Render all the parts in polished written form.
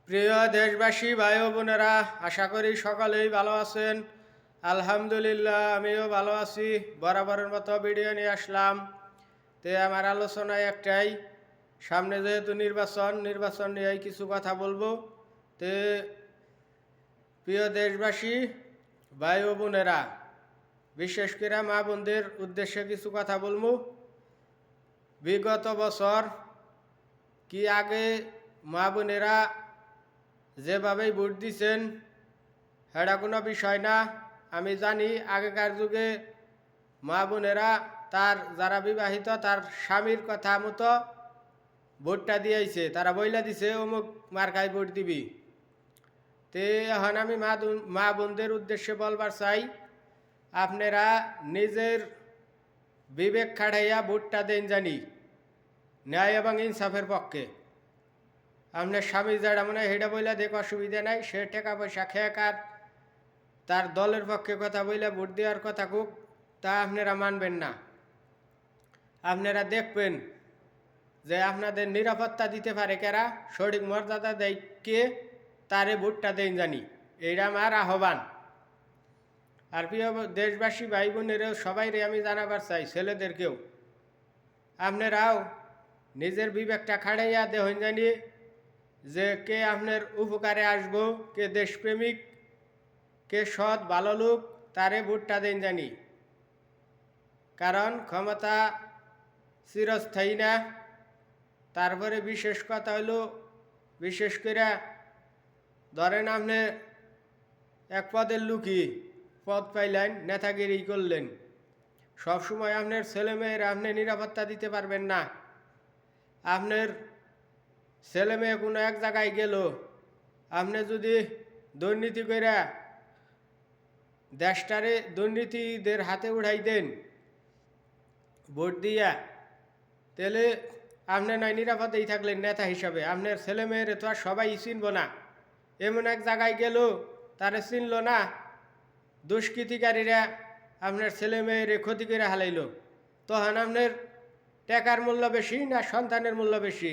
প্রিয় দেশবাসী ভাই ও বোনেরা, আশা করি সকলেই ভালো আছেন। আলহামদুলিল্লাহ, আমিও ভালো আছি। বরাবরের মতো ভিডিও নিয়ে আসলাম। আমার আলোচনায় একটাই, সামনে যেহেতু নির্বাচন নিয়ে কিছু কথা বলবো। তে প্রিয় দেশবাসী ভাই ও বোনেরা, বিশেষ করে মা বোনদের উদ্দেশ্যে কিছু কথা বলবো। বিগত বছর কি আগে মা বোনেরা যেভাবেই ভোট দিছেন সেটা কোনো বিষয় না। আমি জানি আগেকার যুগে মা বোনেরা তার যারা বিবাহিত তার স্বামীর কথা মতো ভোটটা দিয়েছে, তারা বইলা দিছে অমুক মার্কায় ভোট দিবি। এখন আমি মা বোনদের উদ্দেশ্যে বলবার চাই, আপনারা নিজের বিবেক খাটাইয়া ভোটটা দেন জানি ন্যায় এবং ইনসাফের পক্ষে। আপনার স্বামী যারা মনে হয় হেটা বইলা দেখ অসুবিধা নাই, সে টাকা পয়সা খেয়ে তার দলের পক্ষে কথা বইলে ভোট দেওয়ার কথা কুক, তা আপনারা মানবেন না। আপনারা দেখবেন যে আপনাদের নিরাপত্তা দিতে পারে কারা, সঠিক মর্যাদা দেয় কে, তারে ভোটটা দেন জানি, এইটা আমার আহ্বান। আর প্রিয় দেশবাসী ভাই বোনেরও সবাইরে আমি জানাবার চাই, ছেলেদেরকেও আপনারাও নিজের বিবেকটা খাড়াইয়া দেহন জানি যে কে আপনার উপকারে আসবো, কে দেশপ্রেমিক, কে সৎ ভালো লোক, তারে ভোটটা দেন জানি। কারণ ক্ষমতা চিরস্থায়ী না। তারপরে বিশেষ কথা হলো, বিশেষ করে ধরেন আপনি এক পদের লুকি পদ পাইলেন, নেতাগিরি করলেন, সবসময় আপনার ছেলেমেয়েরা আপনি নিরাপত্তা দিতে পারবেন না। আপনার ছেলেমেয়ে কোনো এক জায়গায় গেল, আপনি যদি দুর্নীতি করে দেশটারে দুর্নীতিদের হাতে উঠাই দেন ভোট দিয়া, তাহলে আপনি নয় নিরাপদেই থাকলেন নেতা হিসাবে, আপনার ছেলেমেয়েরে তো আর সবাই চিনব না। এমন এক জায়গায় গেল, তারে চিনল না, দুষ্কৃতিকারীরা আপনার ছেলেমেয়েরে ক্ষতি করে হালাইল, তখন আপনার টাকার মূল্য বেশি না সন্তানের মূল্য বেশি?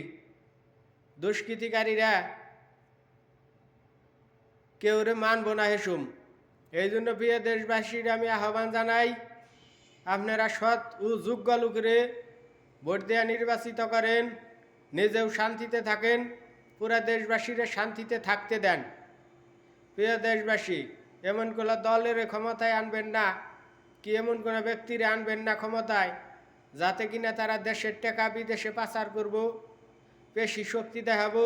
দুষ্কৃতিকারীরা কেউরে মানব না হেসুম। এই জন্য প্রিয় দেশবাসীর আমি আহ্বান জানাই, আপনারা সৎ ও যোগ্য লোকরে ভোট দেওয়া নির্বাচিত করেন, নিজেও শান্তিতে থাকেন, পুরা দেশবাসীরা শান্তিতে থাকতে দেন। প্রিয় দেশবাসী, এমন কোনো দলের ক্ষমতায় আনবেন না, কি এমন কোনো ব্যক্তিরে আনবেন না ক্ষমতায় যাতে কিনা তারা দেশের টাকা বিদেশে পাচার করব, পেশি শক্তি দেখাবো,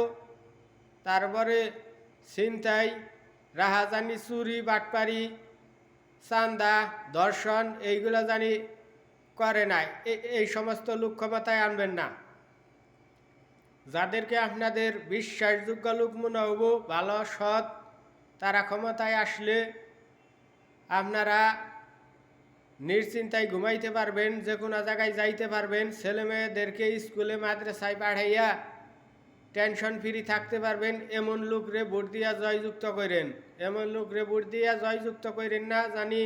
তারপরে ছিনতাই, রাহাজানি, চুরি, বাটপারি, চান্দা, ধর্ষণ এইগুলো জানি করে নাই। এই সমস্ত লোক ক্ষমতায় আনবেন না। যাদেরকে আপনাদের বিশ্বাসযোগ্য লোক মনে হব, ভালো সৎ, তারা ক্ষমতায় আসলে আপনারা নিশ্চিন্তায় ঘুমাইতে পারবেন, যে কোনো জায়গায় যাইতে পারবেন, ছেলে মেয়েদেরকে স্কুলে মাদ্রাসায় পাঠাইয়া টেনশন ফ্রি থাকতে পারবেন। এমন লোকরে ভোট দিয়া জয়যুক্ত করেন, এমন লোকরে ভোট দিয়া জয়যুক্ত করেন না জানি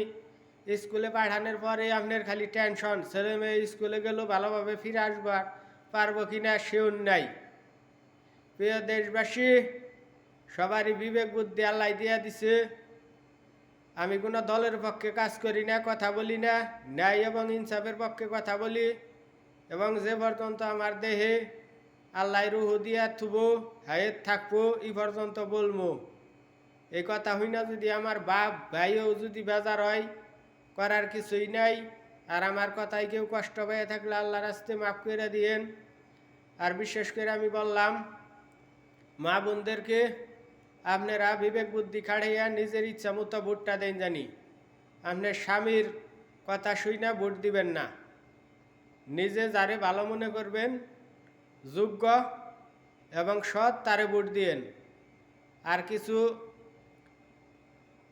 স্কুলে পাঠানোর পরে আপনার খালি টেনশন, ছেলে মেয়ে স্কুলে গেল ভালোভাবে ফিরে আসবার পারবো কিনা সেও নাই। প্রিয় দেশবাসী, সবারই বিবেক বুদ্ধি আল্লাহ দিয়া দিছে। আমি কোনো দলের পক্ষে কাজ করি না, কথা বলি না, ন্যায় এবং ইনসাফের পক্ষে কথা বলি, এবং যে পর্যন্ত আমার দেহে আল্লাহ রুহ দিয়া থুবো, হায়ের থাকবো, এই পর্যন্ত বলবো। এই কথা হই না যদি আমার বাপ ভাইও যদি বেজার হয়, করার কিছুই নাই। আর আমার কথায় কেউ কষ্ট পেয়ে থাকলে আল্লাহর রাস্তে মাফ করে দিয়েন। আর বিশেষ করে আমি বললাম মা বোনদেরকে, আপনারা বিবেক বুদ্ধি খাড়াইয়া নিজের ইচ্ছা মতো ভোটটা দেন জানি। আপনার স্বামীর কথা শুই না ভোট দিবেন না। নিজে যারে ভালো মনে করবেন, যোগ্য এবং সৎ, তারে ভোট দিয়েন। আর কিছু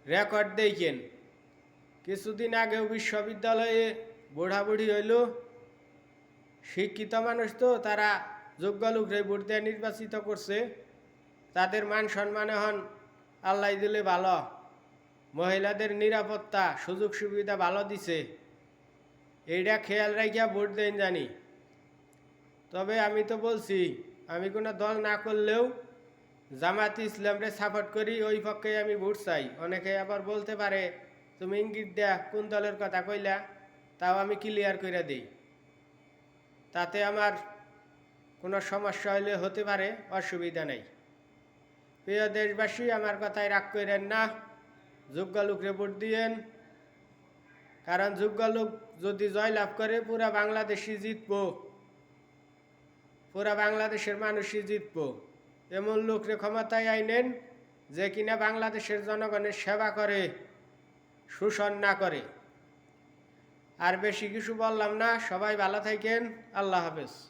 রেকর্ড দেখেন, কিছুদিন আগেও বিশ্ববিদ্যালয়ে বুড়াবুড়ি হইল, শিক্ষিত মানুষ তো, তারা যোগ্য লোকরে ভোট দিয়ে নির্বাচিত করছে, তাদের মান সম্মান হন আল্লাহ দিলে ভালো, মহিলাদের নিরাপত্তা সুযোগ সুবিধা ভালো দিছে, এইটা খেয়াল রাখিয়া ভোট দেন জানি। তবে আমি তো বলছি, আমি কোনো দল না করলেও জামাত ইসলামরে সাপোর্ট করি, ওই পক্ষে আমি ভোট চাই। অনেকে আবার বলতে পারে তুমি ইঙ্গিত দেয়া কোন দলের কথা কইলা, তাও আমি ক্লিয়ার করে দিই। তাতে আমার কোনো সমস্যা হলে হতে পারে, অসুবিধা নেই। প্রিয় দেশবাসী, আমার কথায় রাগ করেন না, যোগ্য লোকরে ভোট দিয়েন। কারণ যোগ্য লোক যদি জয়লাভ করে পুরা বাংলাদেশই জিতবো, পুরা বাংলাদেশের মানুষই জিতবো। এমন লোকরে ক্ষমতায় আইনেন যে কিনা বাংলাদেশের জনগণের সেবা করে, শোষণ না করে। আর বেশি কিছু বললাম না, সবাই ভালো থাকেন, আল্লাহ হাফেজ।